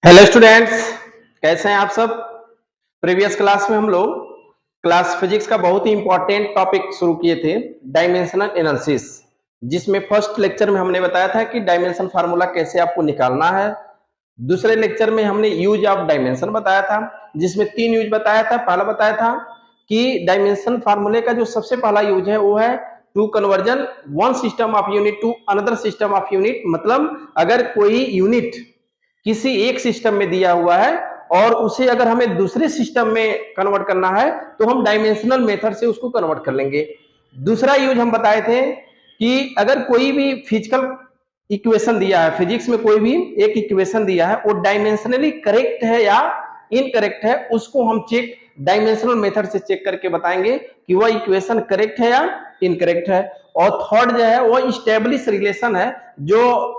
Hello students, कैसे हैं आप सब। प्रीवियस क्लास में हम लोग क्लास फिजिक्स का बहुत ही इंपॉर्टेंट टॉपिक शुरू किए थे, डायमेंशनल एनालिसिस, जिसमें फर्स्ट लेक्चर में हमने बताया था कि डायमेंशन फार्मूला कैसे आपको निकालना है। दूसरे लेक्चर में हमने यूज ऑफ डायमेंशन बताया था, जिसमें 3 यूज बताया था। पहला बताया था कि डायमेंशन फार्मूले का जो सबसे पहला यूज है वो है to conversion one system of unit to another system of unit. मतलब अगर कोई यूनिट किसी एक सिस्टम में दिया हुआ है और उसे अगर हमें दूसरे सिस्टम में कन्वर्ट करना है तो हम डायमेंशनल मेथड से उसको कन्वर्ट कर लेंगे। दूसरा यूज हम बताए थे कि अगर कोई भी फिजिकल इक्वेशन दिया है, फिजिक्स में कोई भी एक इक्वेशन दिया है, वो डायमेंशनली करेक्ट है या इनकरेक्ट है, उसको हम चेक डायमेंशनल मेथड से चेक करके बताएंगे कि वह इक्वेशन करेक्ट है या इनकरेक्ट है। और थर्ड जो है वो स्टेब्लिश रिलेशन है, जो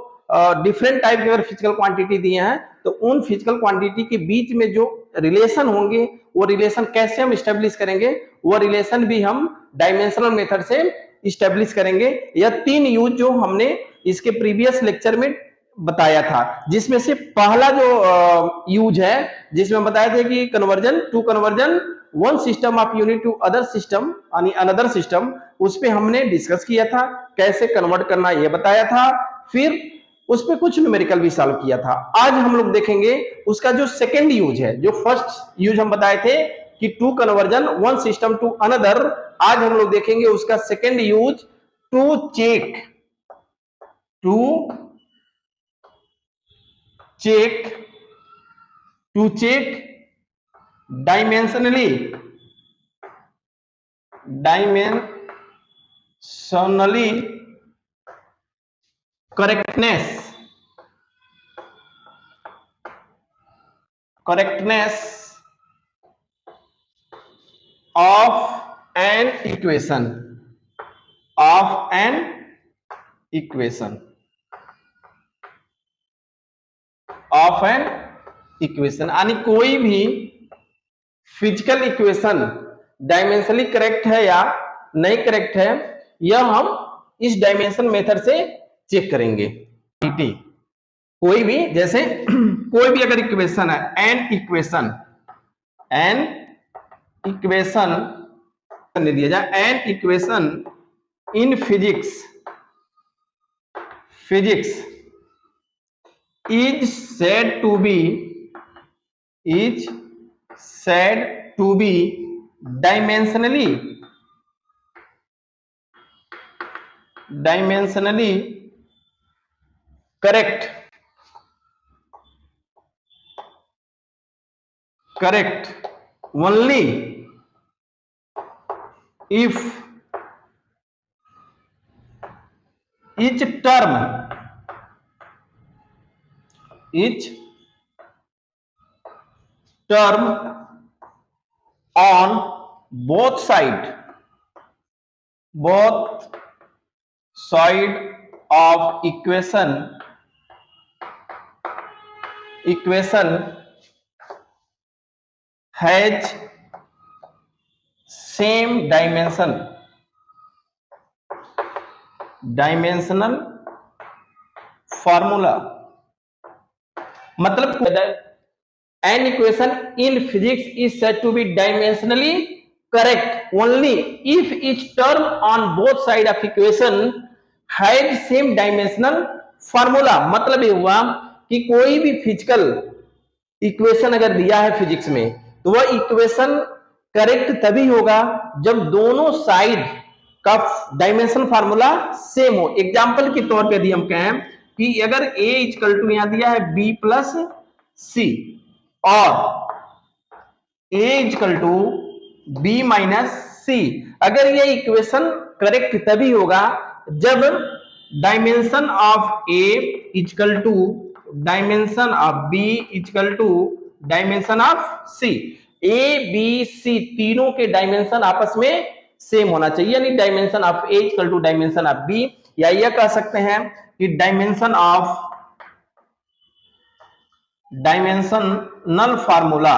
डिफरेंट टाइप के अगर फिजिकल क्वांटिटी दिए हैं तो उन फिजिकल क्वांटिटी के बीच में जो रिलेशन होंगे वो रिलेशन कैसे हम स्टेब्लिश करेंगे, वो रिलेशन भी हम डायमेंशनल मेथड से स्टेब्लिश करेंगे। यह 3 यूज जो हमने इसके प्रीवियस लेक्चर में बताया था, जिसमें से पहला जो यूज है जिसमें बताया था कि conversion one system of unit to other system यानी अनदर सिस्टम, उस पे हमने डिस्कस किया था कैसे कन्वर्ट करना ये बताया था। फिर उस पे कुछ न्यूमेरिकल भी सॉल्व किया था। आज हम लोग देखेंगे उसका जो सेकंड यूज है। जो फर्स्ट यूज हम बताए थे कि to conversion one system to another, आज हम लोग देखेंगे उसका second use to check to check to check dimensionally correctness of an equation of an equation of an equation यानी कोई भी फिजिकल इक्वेशन डायमेंशनली करेक्ट है या नहीं करेक्ट है, यह हम इस डायमेंशन मेथड से चेक करेंगे। कोई भी जैसे कोई भी अगर इक्वेशन है, एन इक्वेशन दिया जाए, an equation in physics is said to be dimensionally correct only if each term on both side of equation has same dimensional formula। मतलब an equation in physics is said to be dimensionally correct only if each term on both side of equation had same dimensional formula। मतलब ये हुआ कि कोई भी physical equation अगर दिया है फिजिक्स में तो वह इक्वेशन करेक्ट तभी होगा जब दोनों साइड का डायमेंशन फार्मूला सेम हो। एग्जांपल के तौर पे यदि हम कहें कि अगर a इक्वल टू यहां दिया है b प्लस सी और a equal to b minus C, अगर ये इक्वेशन करेक्ट तभी होगा जब dimension of a equal to dimension of b equal to dimension of c। a b c तीनों के डायमेंशन आपस में सेम होना चाहिए, यानी dimension of a equal to dimension of b, या यह कह सकते हैं कि dimensional formula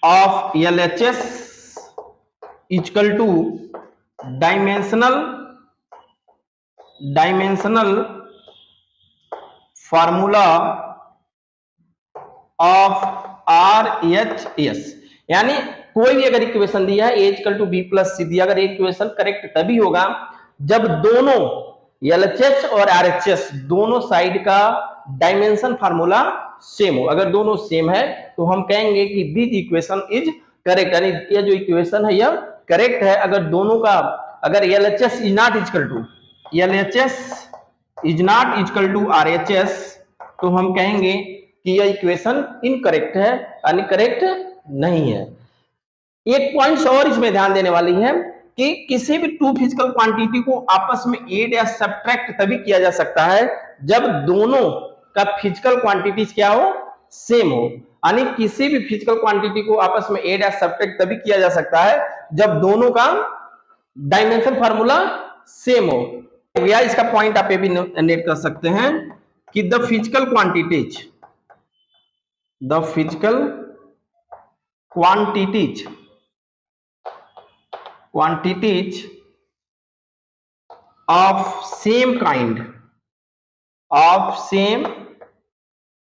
of LHS equal to dimensional formula of R H S, यानी कोई भी अगर इक्वेशन दिया है a = b + c दिया, अगर इक्वेशन करेक्ट तभी होगा जब दोनों LHS और RHS दोनों साइड का डायमेंशन फार्मूला सेम हो। अगर दोनों सेम है तो हम कहेंगे कि दिस इक्वेशन इज करेक्ट, यानी ये जो इक्वेशन है यह करेक्ट है। अगर दोनों का अगर LHS is not equal to RHS तो हम कहेंगे कि यह इक्वेशन इनकरेक्ट है, यानी करेक्ट नहीं है। एक पॉइंट और इसमें ध्यान देने वाली है कि किसी भी टू फिजिकल क्वांटिटी को आपस में ऐड या सब्ट्रैक्ट तभी किया जा सकता है जब दोनों का फिजिकल क्वांटिटीज क्या हो, सेम हो। यानी किसी भी फिजिकल क्वांटिटी को आपस में ऐड या सब्ट्रैक्ट तभी किया जा सकता है जब दोनों का डायमेंशन फार्मूला सेम हो। या इसका पॉइंट आप ये भी नोट कर सकते हैं कि the physical quantities of same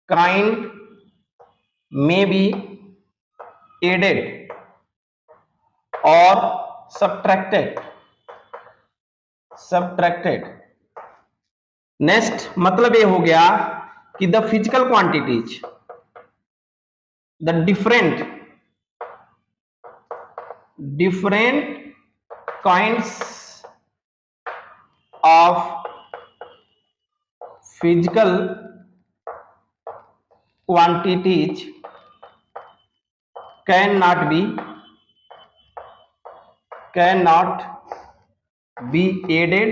kind may be added or subtracted। Next मतलब ये हो गया कि the physical quantities, the different kinds of physical quantities cannot be added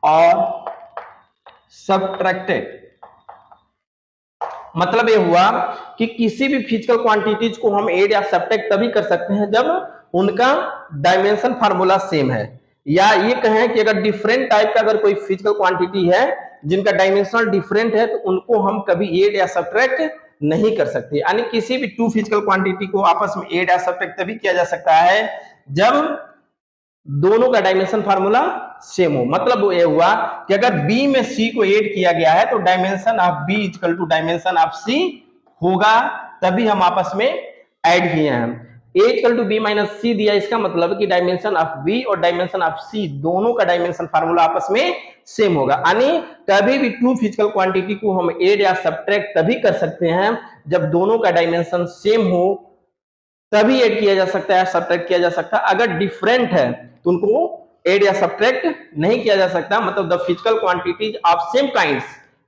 और सब्ट्रैक्टेड। मतलब ये हुआ कि किसी भी फिजिकल क्वांटिटीज को हम ऐड या सब्ट्रैक्ट तभी कर सकते हैं जब उनका डायमेंशन फार्मूला सेम है, या ये कहें कि अगर डिफरेंट टाइप का अगर कोई फिजिकल क्वांटिटी है जिनका डायमेंशनल डिफरेंट है तो उनको हम कभी ऐड या सब्ट्रैक्ट नहीं कर सकते। यानी किसी भी टू फिजिकल क्वांटिटी को आपस में ऐड या सब्ट्रैक्ट तभी किया जा सकता है जब दोनों का डायमेंशन फार्मूला सेम हो। मतलब वो ये हुआ कि अगर B में C को ऐड किया गया है तो dimension of B equal to dimension of C होगा, तभी हम आपस में ऐड किए हैं। A equal to B - C दिया, इसका मतलब कि डायमेंशन ऑफ B और डायमेंशन ऑफ C दोनों का डायमेंशन फार्मूला आपस में सेम होगा। यानी कभी भी टू फिजिकल क्वांटिटी को हम ऐड या सब्ट्रैक्ट तभी कर सकते हैं जब दोनों का डायमेंशन सेम हो, तभी ऐड किया जा सकता है, सब्ट्रैक्ट किया जा सकता है। अगर डिफरेंट है तो उनको ऐड या सब्ट्रैक्ट नहीं किया जा सकता। मतलब the physical quantities of same kinds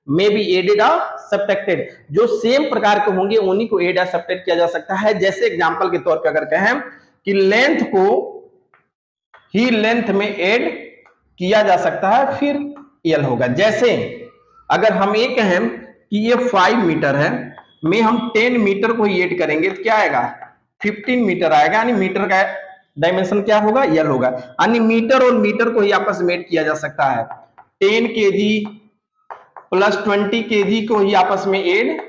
may be added और सब्ट्रैक्टेड, जो सेम प्रकार के होंगे उन्हीं को ऐड या सब्ट्रैक्ट किया जा सकता है। जैसे एग्जांपल के तौर पे अगर कहें कि लेंथ को ही लेंथ में ऐड किया जा सकता है, फिर एल होगा। जैसे अगर हम ये कहें कि ये 5 मीटर है, में हम 10 मीटर को ही ऐड करेंगे तो क्या आएगा, 15 मीटर आएगा। यानी मीटर का डायमेंशन क्या होगा, एल होगा। यानी मीटर और मीटर को ही आपस में ऐड किया जा सकता है। 10 kg प्लस 20 kg को ही आपस में ऐड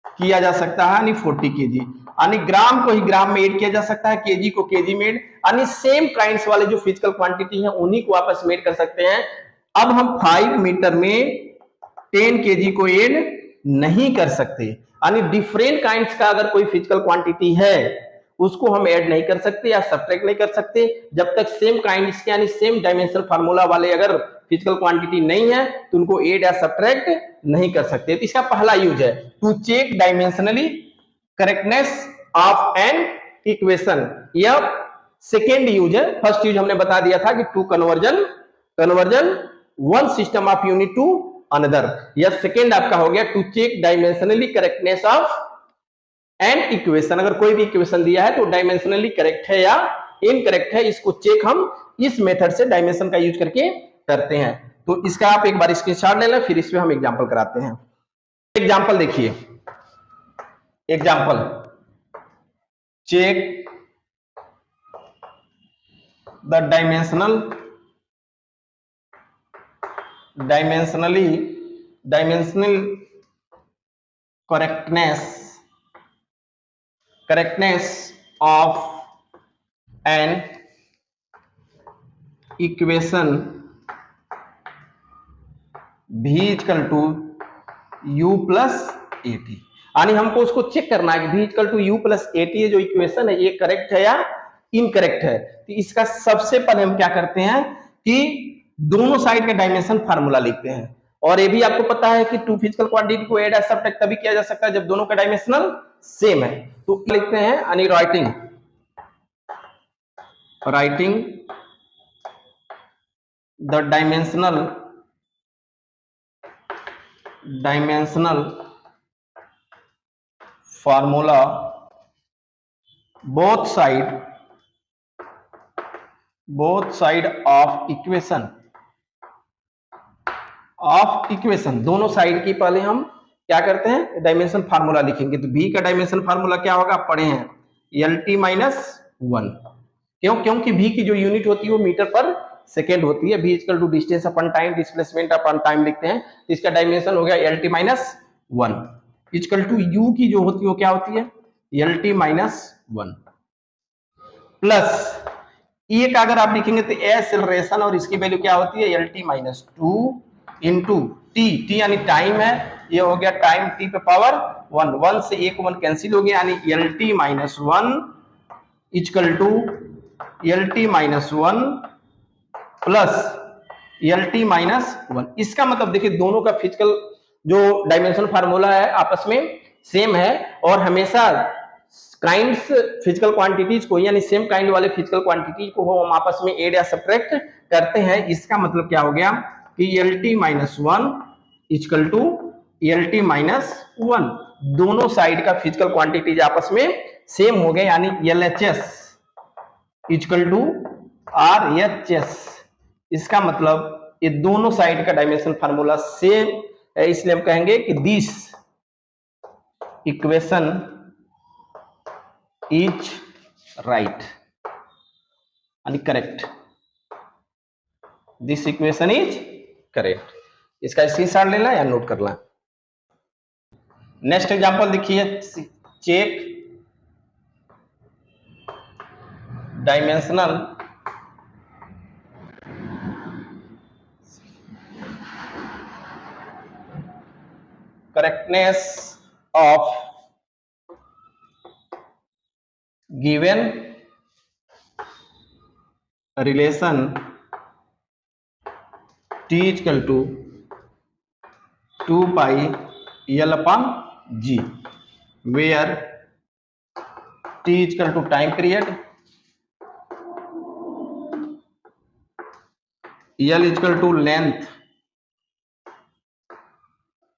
किया जा सकता है, यानी 40 kg। यानी ग्राम को ही ग्राम में ऐड किया जा सकता है, केजी को केजी में ऐड। यानी सेम काइंड्स वाले जो फिजिकल क्वांटिटी है उन्हीं को आपस में ऐड कर सकते हैं। अब हम 5 मीटर में 10 kg को ऐड नहीं कर सकते। यानी डिफरेंट काइंड्स का अगर कोई फिजिकल क्वांटिटी है उसको हम ऐड नहीं कर सकते या सब्ट्रैक्ट नहीं कर सकते जब तक सेम काइंड्स के यानी सेम डायमेंशनल फार्मूला वाले अगर फिजिकल क्वांटिटी नहीं है तो उनको ऐड या सब्ट्रैक्ट नहीं कर सकते। तो इसका पहला यूज है to check dimensionally correctness of an equation. यह सेकेंड यूज है। फर्स्ट यूज हमने बता दिया था कि to conversion one system of unit to another. यह सेकेंड आपका हो गया to check dimensionally correctness of an equation. अगर कोई भी इक्वेशन दिया है तो डायमेंशनली करेक्ट है या इनकरेक्ट है, इसको चेक हम इस मेथड से डायमेंशन का यूज करके करते हैं। तो इसका आप एक बार स्क्रीनशॉट ले लें, फिर इस पे हम एग्जांपल कराते हैं। एग्जांपल देखिए, example check the dimensional correctness of an equation v equal to u plus a t, यानी हमको उसको चेक करना है कि v equal to u plus a t जो इक्वेशन है ये करेक्ट है या इनकरेक्ट है। तो इसका सबसे पहले हम क्या करते हैं कि दोनों साइड का डायमेंशन फार्मूला लिखते हैं, और ये भी आपको पता है कि टू फिजिकल क्वांटिटी को ऐड या सब्ट्रैक्ट तभी किया जा सकता है जब दोनों का डायमेंशनल सेम है। तो लिखते हैं यानी writing the dimensional formula both side of equation दोनों साइड की पहले हम क्या करते हैं डायमेंशन फार्मूला लिखेंगे। तो v का डायमेंशन फार्मूला क्या होगा, आप पढ़े हैं LT माइनस 1। क्योंकि v की जो यूनिट होती है वो मीटर पर सेकेंड होती है। v equal to distance upon time, displacement upon time लिखते हैं। तो इसका डायमेंशन हो गया LT minus 1 equal to u की जो होती है वो क्या होती है LT माइनस 1 प्लस ये का अगर आप लिखेंगे तो एक्सेलरेशन, और इसकी वैल्यू क्या होती है LT माइनस 2 इंटू टी यानी टाइम है, ये हो गया टाइम t पे पावर 1 से एक 1 कैंसिल हो गया, यानी LT minus 1 equal to LT minus 1 plus LT minus 1। इसका मतलब देखिए दोनों का फिजिकल जो डायमेंशन फार्मूला है आपस में सेम है, और हमेशा काइंड्स फिजिकल क्वांटिटीज को यानी सेम काइंड वाले फिजिकल क्वांटिटी को हम आपस में ऐड या सब्ट्रैक्ट करते हैं। इसका मतलब क्या हो गया कि LT minus 1 equal to LT minus 1, दोनों साइड का फिजिकल क्वांटिटीज आपस में सेम हो गए, यानी LHS इक्वल टू RHS। इसका मतलब ये दोनों साइड का डायमेंशन फार्मूला सेम है, इसलिए हम कहेंगे कि दिस इक्वेशन इज राइट यानी correct, this equation is correct. इसका स्क्रीनशॉट लेना या नोट करना। नेक्स्ट एग्जांपल देखिए, check dimensional correctness of given relation t equal to 2 pi L upon G, where t equal to time period, L equal to length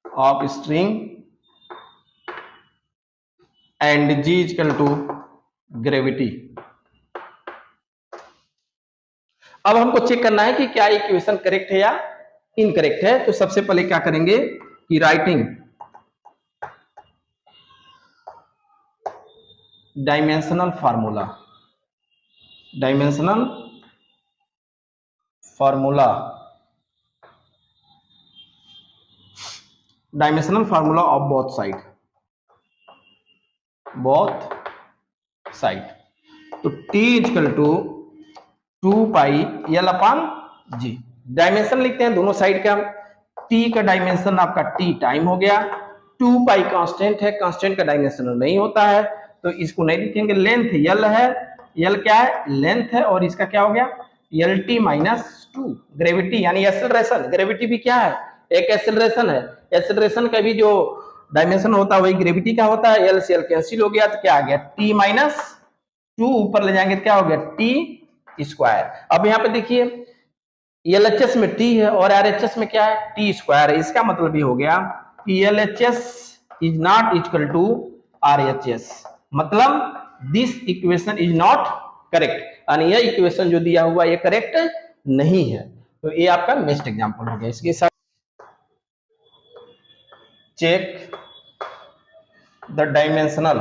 of string and G equal to gravity. अब हमको check करना है कि क्या equation correct है या incorrect है। तो सबसे पहले क्या करेंगे कि writing dimensional formula of both side. तो t equal to 2 pi L upon G, dimension लिखते हैं दोनों साइड का। t का डायमेंशन आपका t टाइम हो गया, 2 पाई कांस्टेंट है, कांस्टेंट का डायमेंशन नहीं होता है तो इसको नहीं लिखेंगे। लेंथ L है, L क्या है लेंथ है, और इसका क्या हो गया LT माइनस 2। ग्रेविटी यानी एक्सेलरेशन, ग्रेविटी भी क्या है एक एक्सेलरेशन है, एक्सेलरेशन का भी जो डायमेंशन होता है वही ग्रेविटी का होता है। L से L कैंसिल हो गया तो क्या आ गया T माइनस 2, ऊपर ले जाएंगे तो क्या हो गया T स्क्वायर। अब यहाँ पे देखिए LHS में T है और RHS में क्या है T स्क्वायर है। इसका मतलब ये हो गया कि LHS is not equal to RHS, मतलब this equation is not correct, यानी यह इक्वेशन जो दिया हुआ ये करेक्ट नहीं है। तो ये आपका नेक्स्ट एग्जांपल हो गया। इसके साथ check the dimensional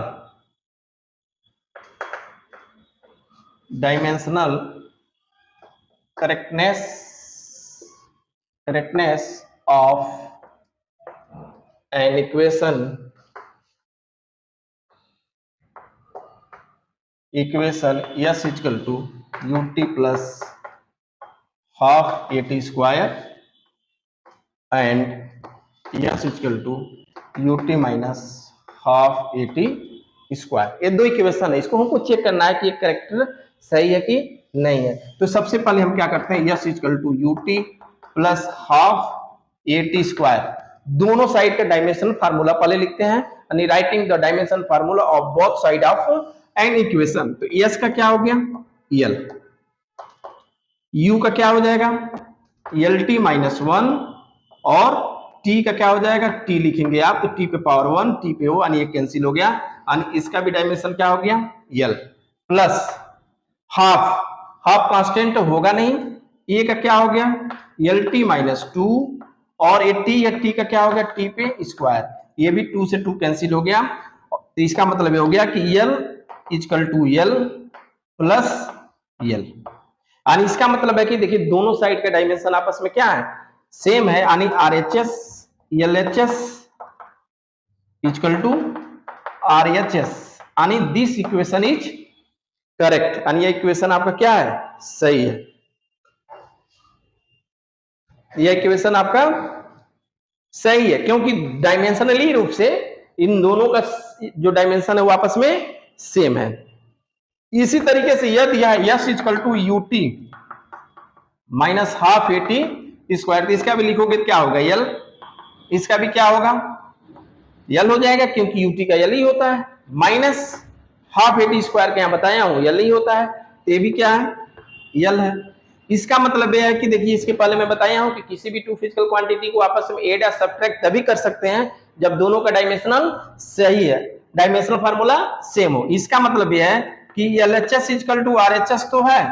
correctness of an equation S equal to ut plus half at square and s equal to u t minus half a t square. ये दो इक्वेशन है, इसको हमको चेक करना है कि ये करेक्ट सही है कि नहीं है। तो सबसे पहले हम क्या करते हैं, s equal to u t plus half a t square, दोनों साइड का डायमेंशन फार्मूला पहले लिखते हैं, यानी writing the dimension formula of both side of an equation. तो यस का क्या हो गया, यल, यू का क्या हो जाएगा, एल टी माइनस वन, और टी का क्या हो जाएगा, टी लिखेंगे आप तो टी पे पावर वन, टी पे हो, यानी ये कैंसिल हो गया, यानी इसका भी डायमेंशन क्या हो गया, यल, प्लस हाफ, हाफ कांस्टेंट होगा नहीं, ए का क्या हो गया, एल टी माइनस टू, और ये टी या टी का क्या हो गया, टी पे स्क्वायर, ये भी टू से टू कैंसिल हो गया। तो इसका मतलब ये हो गया कि L equal to L plus L, यानी इसका मतलब है कि देखिए दोनों साइड का डायमेंशन आपस में क्या है, सेम है, यानी R H S L H S equal to R H S, यानी दिस इक्वेशन इज करेक्ट, यानी ये इक्वेशन आपका क्या है, सही है, यह इक्वेशन आपका सही है, क्योंकि डायमेंशनली रूप से इन दोनों का जो डायमेंशन है वो आपस में सेम है। इसी तरीके से यह दिया है s equal to u t minus half a t square, तो इसका भी लिखोगे क्या होगा, यल, इसका भी क्या होगा, यल हो जाएगा, क्योंकि यूटी का यल ही होता है, माइनस हाफ एटी स्क्वायर का यहां बताया हूं यल ही होता है, तो ये भी क्या है, यल है। इसका मतलब यह है कि देखिए इसके पहले मैं बताया हूं कि किसी भी टू फिजिकल क्वांटिटी को आपस में ऐड या सब्ट्रैक्ट तभी कर सकते हैं जब दोनों का डायमेंशनल सही है, डायमेंशनल फार्मूला सेम हो। इसका मतलब यह है कि एलएचएस इक्वल टू आरएचएस तो है,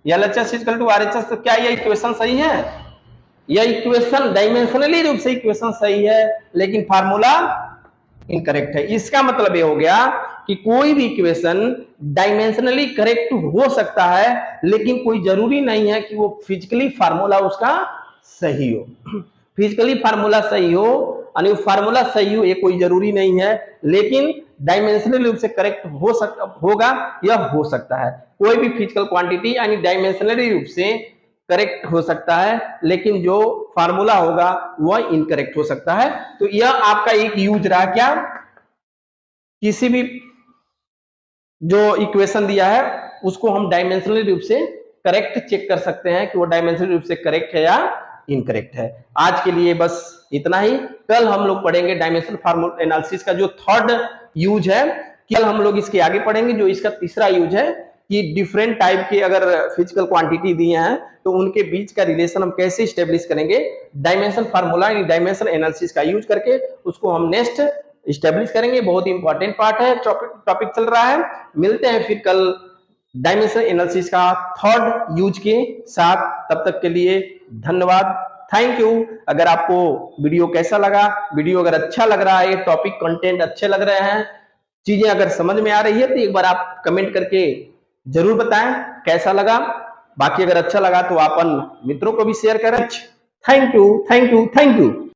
एलएचएस इक्वल टू आरएचएस, तो क्या यह इक्वेशन सही है, यह इक्वेशन डायमेंशनली रूप से इक्वेशन सही है, लेकिन फार्मूला इनकरेक्ट है। इसका मतलब ये हो गया कि कोई भी इक्वेशन डायमेंशनली करेक्ट हो सकता है, लेकिन कोई जरूरी नहीं है कि वो फिजिकली फार्मूला उसका सही हो। फिजिकली फार्मूला सही हो, यानी फार्मूला सही हो, ये कोई जरूरी नहीं है, लेकिन डायमेंशनली रूप से करेक्ट हो सकता होगा, यह हो सकता है। कोई भी फिजिकल क्वांटिटी यानी डायमेंशनली रूप से करेक्ट हो सकता है, लेकिन जो फार्मूला होगा वह इनकरेक्ट हो सकता है। तो यह आपका एक यूज रहा क्या, किसी भी जो इक्वेशन दिया है उसको हम डायमेंशनल रूप से करेक्ट चेक कर सकते हैं कि वो डायमेंशनल रूप से करेक्ट है या इनकरेक्ट है। आज के लिए बस इतना ही, कल हम लोग पढ़ेंगे डायमेंशनल फार्मूला एनालिसिस का जो थर्ड यूज है, कल हम लोग इसके आगे पढ़ेंगे। जो इसका तीसरा यूज है कि डिफरेंट टाइप के अगर फिजिकल क्वांटिटी दिए हैं तो उनके बीच का रिलेशन हम कैसे स्टेब्लिश करेंगे, डायमेंशन फार्मूला यानी डायमेंशन एनालिसिस का यूज करके उसको हम नेक्स्ट स्टेब्लिश करेंगे। बहुत ही इंपॉर्टेंट पार्ट है, टॉपिक चल रहा है। मिलते हैं फिर कल डायमेंशन एनालिसिस का थर्ड यूज के साथ, तब तक के लिए धन्यवाद, थैंक यू। अगर आपको वीडियो कैसा लगा, वीडियो अगर अच्छा लग रहा है, टॉपिक कंटेंट अच्छे लग रहे हैं, चीजें अगर समझ में आ रही है, तो एक बार आप कमेंट करके जरूर बताएं कैसा लगा। बाकी अगर अच्छा लगा तो अपन मित्रों को भी शेयर करें। Thank you, thank you, thank you.